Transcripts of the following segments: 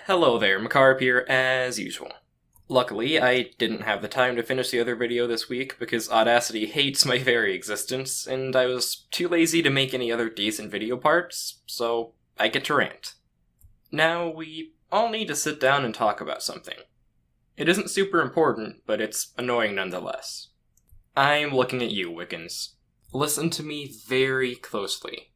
Hello there, Macarb here, as usual. Luckily, I didn't have the time to finish the other video this week because Audacity hates my very existence, and I was too lazy to make any other decent video parts, so I get to rant. Now, we all need to sit down and talk about something. It isn't super important, but it's annoying nonetheless. I'm looking at you, Wiccans. Listen to me very closely.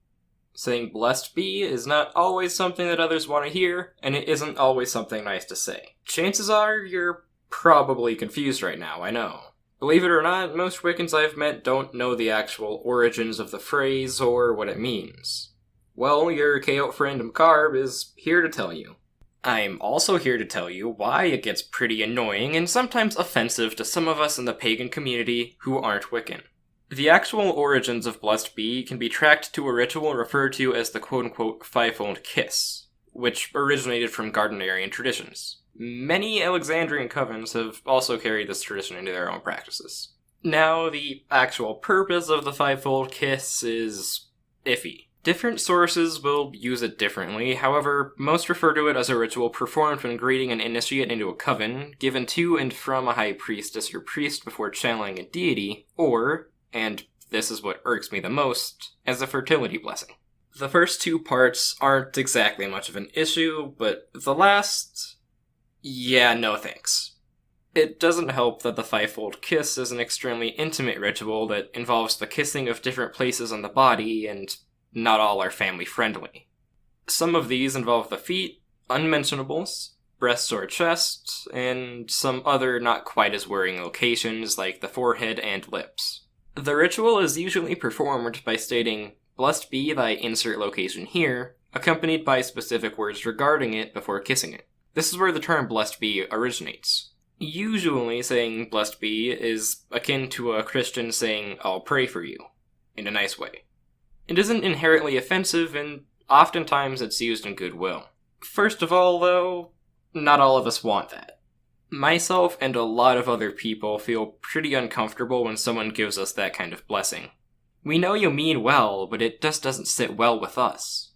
Saying blessed be is not always something that others want to hear, and it isn't always something nice to say. Chances are you're probably confused right now, I know. Believe it or not, most Wiccans I've met don't know the actual origins of the phrase or what it means. Well, your chaotic friend Macarb is here to tell you. I'm also here to tell you why it gets pretty annoying and sometimes offensive to some of us in the pagan community who aren't Wiccan. The actual origins of Blessed Be can be tracked to a ritual referred to as the quote-unquote fivefold kiss, which originated from Gardnerian traditions. Many Alexandrian covens have also carried this tradition into their own practices. Now, the actual purpose of the fivefold kiss is iffy. Different sources will use it differently, however, most refer to it as a ritual performed when greeting an initiate into a coven, given to and from a high priestess or priest before channeling a deity, or, and this is what irks me the most, as a fertility blessing. The first two parts aren't exactly much of an issue, but the last... yeah, no thanks. It doesn't help that the fivefold kiss is an extremely intimate ritual that involves the kissing of different places on the body, and not all are family-friendly. Some of these involve the feet, unmentionables, breasts or chest, and some other not quite as worrying locations like the forehead and lips. The ritual is usually performed by stating, "Blessed be thy insert location here," accompanied by specific words regarding it before kissing it. This is where the term blessed be originates. Usually saying blessed be is akin to a Christian saying, "I'll pray for you," in a nice way. It isn't inherently offensive, and oftentimes it's used in goodwill. First of all, though, not all of us want that. Myself and a lot of other people feel pretty uncomfortable when someone gives us that kind of blessing. We know you mean well, but it just doesn't sit well with us.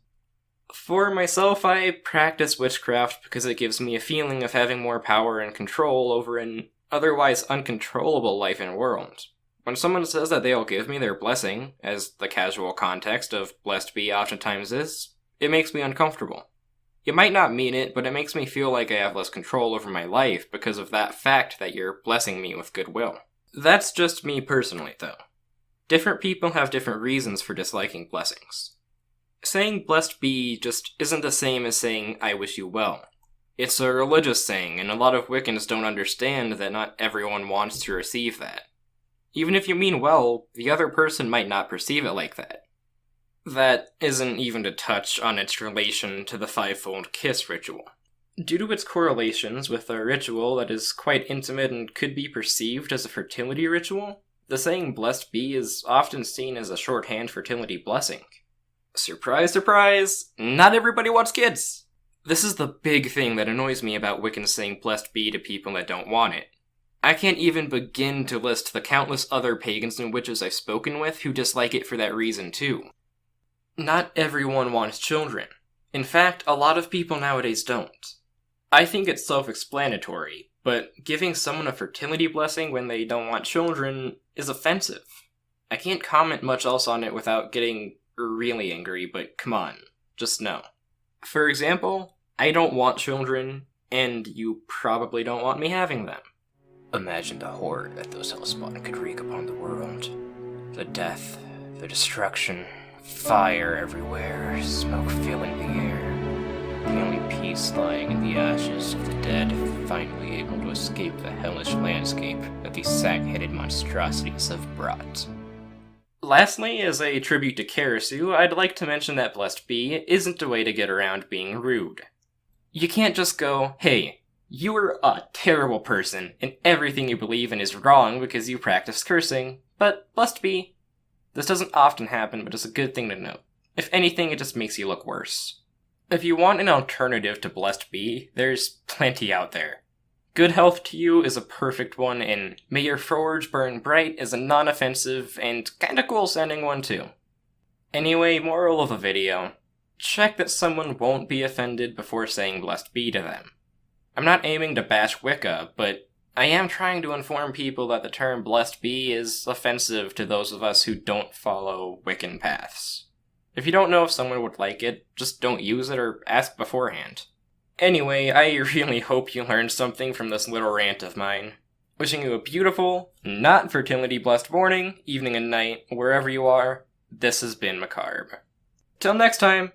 For myself, I practice witchcraft because it gives me a feeling of having more power and control over an otherwise uncontrollable life and world. When someone says that they'll give me their blessing, as the casual context of blessed be oftentimes is, it makes me uncomfortable. You might not mean it, but it makes me feel like I have less control over my life because of that fact that you're blessing me with goodwill. That's just me personally, though. Different people have different reasons for disliking blessings. Saying blessed be just isn't the same as saying I wish you well. It's a religious saying, and a lot of Wiccans don't understand that not everyone wants to receive that. Even if you mean well, the other person might not perceive it like that. That isn't even to touch on its relation to the fivefold kiss ritual. Due to its correlations with a ritual that is quite intimate and could be perceived as a fertility ritual, the saying blessed be is often seen as a shorthand fertility blessing. Surprise, surprise, not everybody wants kids! This is the big thing that annoys me about Wiccans saying blessed be to people that don't want it. I can't even begin to list the countless other pagans and witches I've spoken with who dislike it for that reason too. Not everyone wants children. In fact, a lot of people nowadays don't. I think it's self-explanatory, but giving someone a fertility blessing when they don't want children is offensive. I can't comment much else on it without getting really angry, but come on, just know. For example, I don't want children, and you probably don't want me having them. Imagine the horror that those hellspawn could wreak upon the world. The death, the destruction, fire everywhere, smoke filling the air. The only peace lying in the ashes of the dead, finally able to escape the hellish landscape that these sack-headed monstrosities have brought. Lastly, as a tribute to Karasu, I'd like to mention that Blessed Be isn't a way to get around being rude. You can't just go, "Hey, you are a terrible person, and everything you believe in is wrong because you practice cursing, but blessed be." This doesn't often happen, but it's a good thing to note. If anything, it just makes you look worse. If you want an alternative to blessed be, there's plenty out there. Good health to you is a perfect one, and may your forge burn bright is a non-offensive and kinda cool sounding one too. Anyway, moral of the video. check that someone won't be offended before saying blessed be to them. I'm not aiming to bash Wicca, but I am trying to inform people that the term blessed be is offensive to those of us who don't follow Wiccan paths. If you don't know if someone would like it, just don't use it or ask beforehand. Anyway, I really hope you learned something from this little rant of mine. Wishing you a beautiful, not fertility blessed morning, evening, and night, wherever you are. This has been Macabre. Till next time!